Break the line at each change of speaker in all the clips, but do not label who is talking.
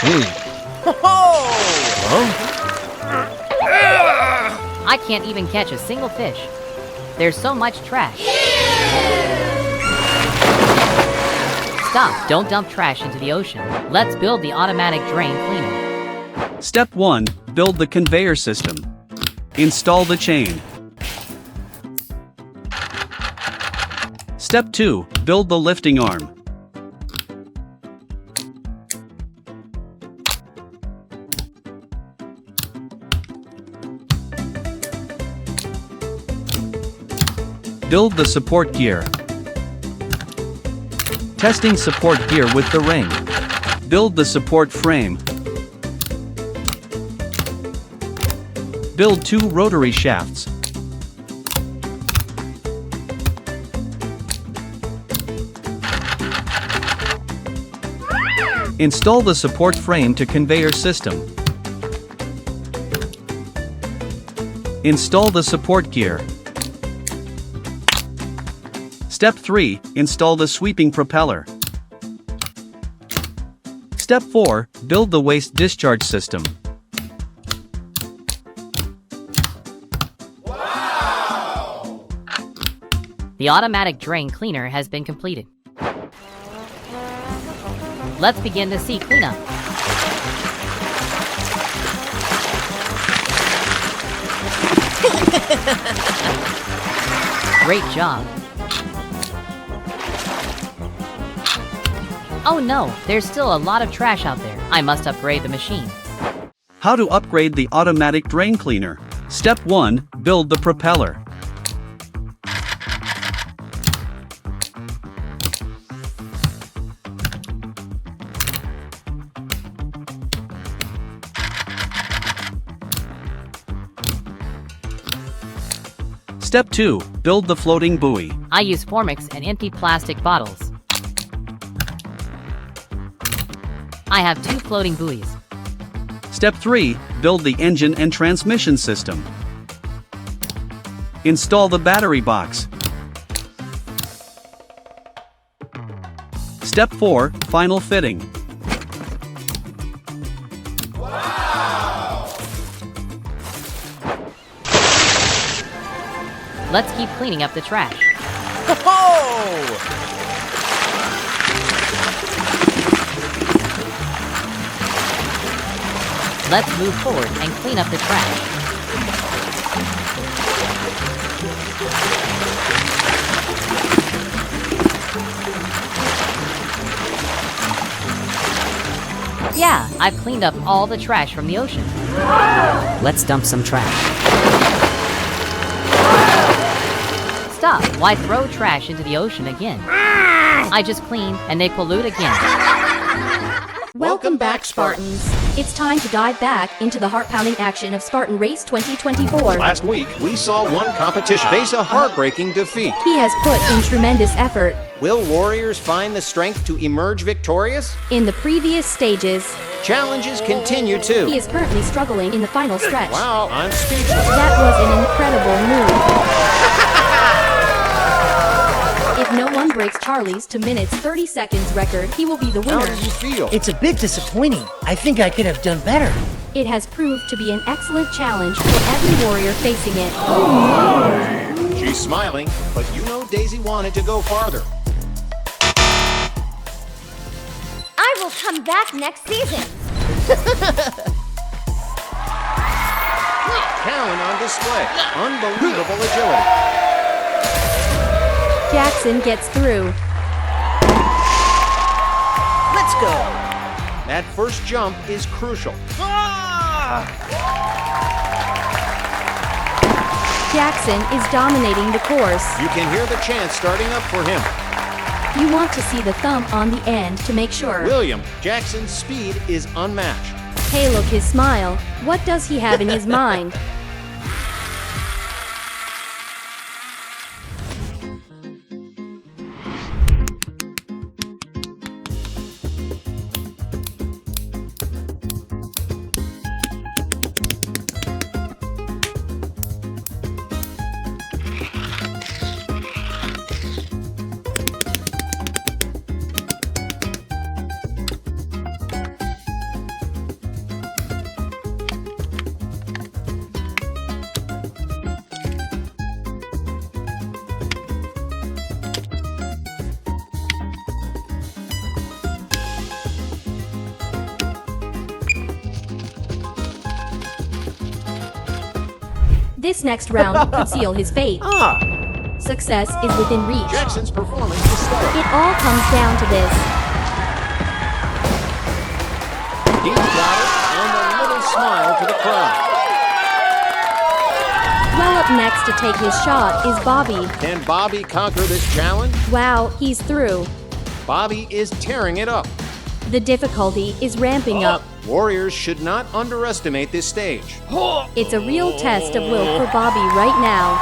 Hey. Huh?
I can't even catch a single fish. There's so much trash. Stop, don't dump trash into the ocean. Let's build the automatic drain cleaner.
Step 1. Build the conveyor system. Install the chain. Step 2. Build the lifting arm. Build the support gear. Testing support gear with the ring. Build the support frame. Build 2 rotary shafts. Install the support frame to conveyor system. Install the support gear. Step 3. Install the sweeping propeller. Step 4. Build the waste discharge system.
Wow!
The automatic drain cleaner has been completed. Let's begin the sea cleanup. Great job. Oh no, there's still a lot of trash out there. I must upgrade the machine.
How to upgrade the automatic drain cleaner. Step 1. Build the propeller. Step 2. Build the floating buoy.
I use Formix and empty plastic bottles. I have 2 floating buoys.
Step 3. Build the engine and transmission system. Install the battery box. Step 4. Final fitting.
Wow!
Let's keep cleaning up the trash. Let's move forward and clean up the trash. Yeah, I've cleaned up all the trash from the ocean. Let's dump some trash. Stop, why throw trash into the ocean again? I just cleaned and they pollute again.
Welcome back, Spartans. It's time to dive back into the heart-pounding action of Spartan Race 2024.
Last week, we saw one competition face a heartbreaking defeat.
He has put in tremendous effort.
Will warriors find the strength to emerge victorious?
In the previous stages,
Challenges continue too.
he is currently struggling in the final stretch.
Wow, I'm speechless.
That was an incredible move. If no one breaks Charlie's 2 minutes 30 seconds record, he will be the
How
winner.
did you feel?
It's a bit disappointing. I think I could have done better.
It has proved to be an excellent challenge for every warrior facing it.
She's smiling, but you know Daisy wanted to go farther.
I will come back next season.
Talent on display. Unbelievable agility.
Jackson gets through.
Let's go.
That first jump is crucial.
Jackson is dominating the course.
You can hear the chant starting up for him.
You want to see the thumb on the end to make sure.
William, Jackson's speed is unmatched.
Hey, look, his smile. What does he have in his mind? This next round could seal his fate. Success is within reach.
Jackson's performance is stellar.
It all comes down to this.
He's got it, and a little smile to the crowd.
Well, up next to take his shot is Bobby.
Can Bobby conquer this challenge?
Wow, he's through.
Bobby is tearing it up.
The difficulty is ramping up.
Warriors should not underestimate this stage.
It's a real test of will for Bobby right now.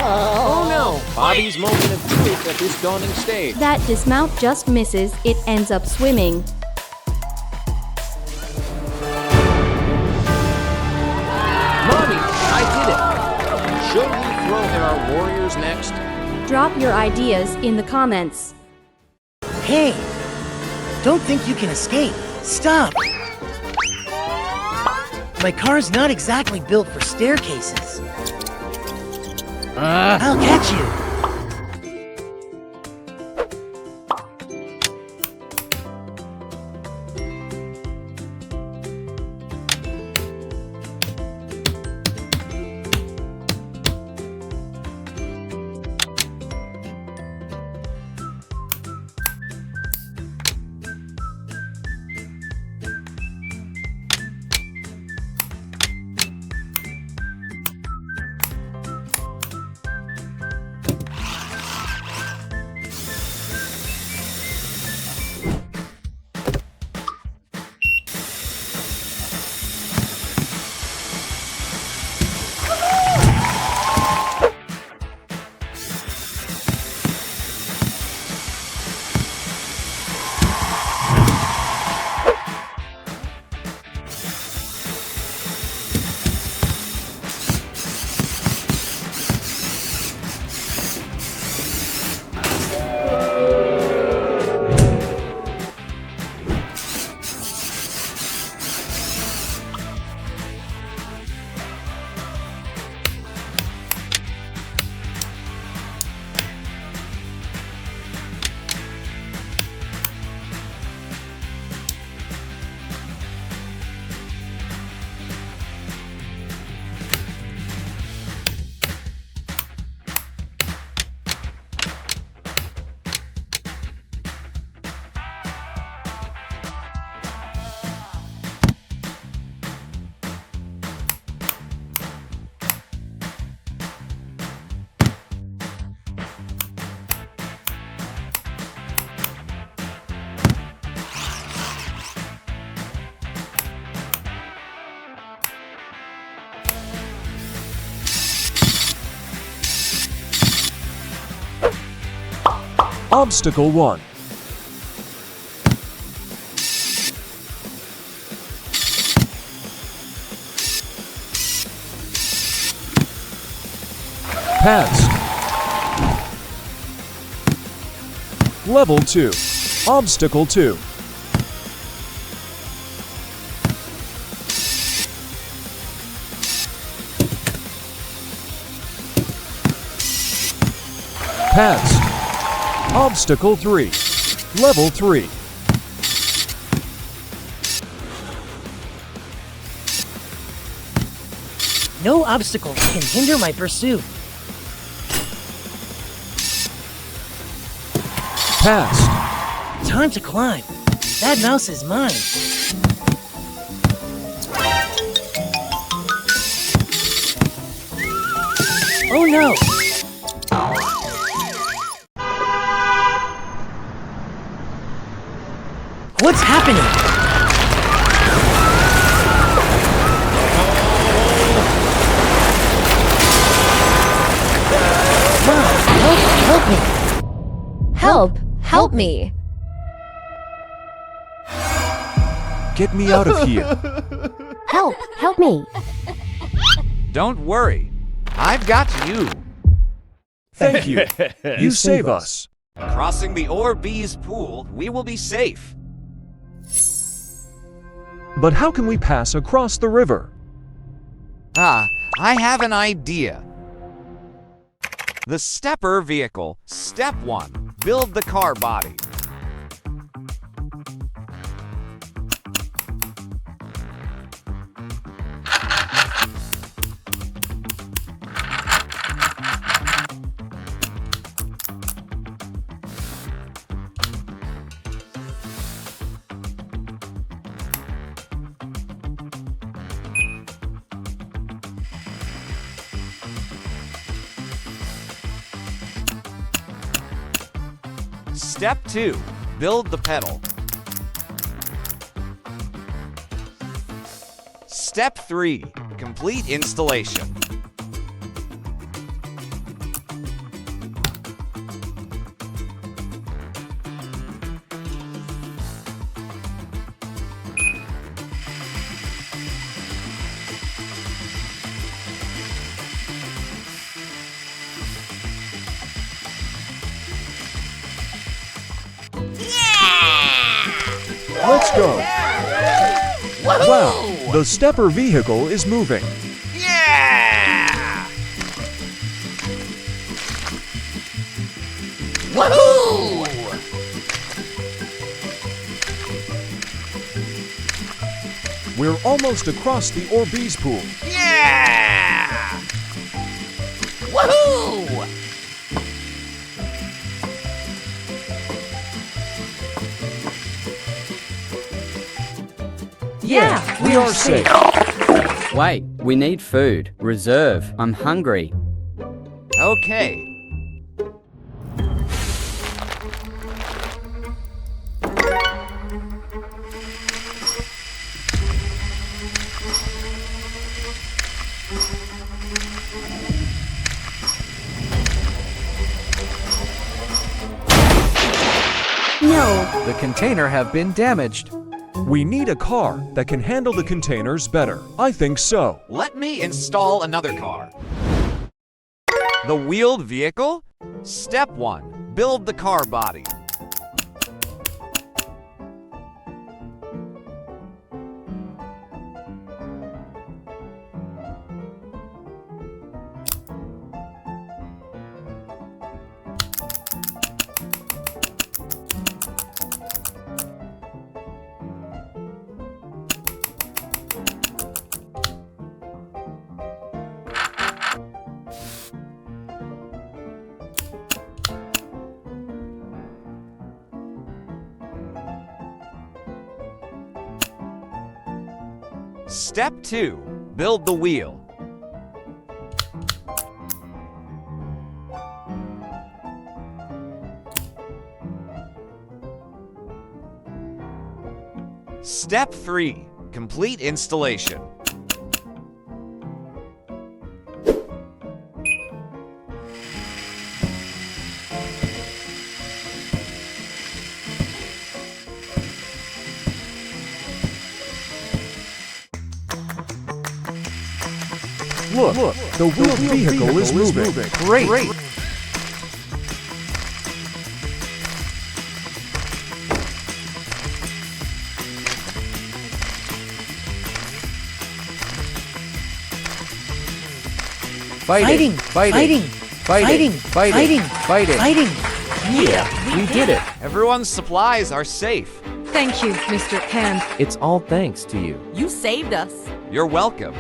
Oh no! Bobby's moment of truth at this daunting stage.
That dismount just misses, it ends up swimming.
Mommy, I did it! Should we throw in our warriors next?
Drop your ideas in the comments.
Hey! Don't think you can escape. Stop! My car's not exactly built for staircases. I'll catch you!
Obstacle 1. Passed. Level 2. Obstacle 2. Passed. Obstacle 3. Level 3.
No obstacles can hinder my pursuit.
Passed.
Time to climb. That mouse is mine. Oh no! What's happening? Mom, help me!
Help me.
Get me out of here.
Help me.
Don't worry. I've got you.
Thank you. You save us.
Crossing the Orbeez pool, we will be safe.
But how can we pass across the river?
Ah, I have an idea. The stepper vehicle. Step 1. Build the car body. Step 2. Build the pedal. Step 3. Complete installation.
Let's go. Wow, the stepper vehicle is moving.
Yeah!
Woohoo!
We're almost across the Orbeez pool.
Yeah!
Woohoo!
Yeah,
We are safe.
Wait, we need food. Reserve. I'm hungry.
Okay.
No.
The container have been damaged.
We need a car that can handle the containers better. I think so.
Let me install another car. The wheeled vehicle? Step 1. Build the car body. Step 2. Build the wheel. Step 3. Complete installation.
Look, the wheeled vehicle is moving.
Great.
Fighting!
Fighting!
Fighting!
Fighting! Yeah, we did it.
Everyone's supplies are safe.
Thank you, Mr. Hand.
It's all thanks to you.
You saved us.
You're welcome.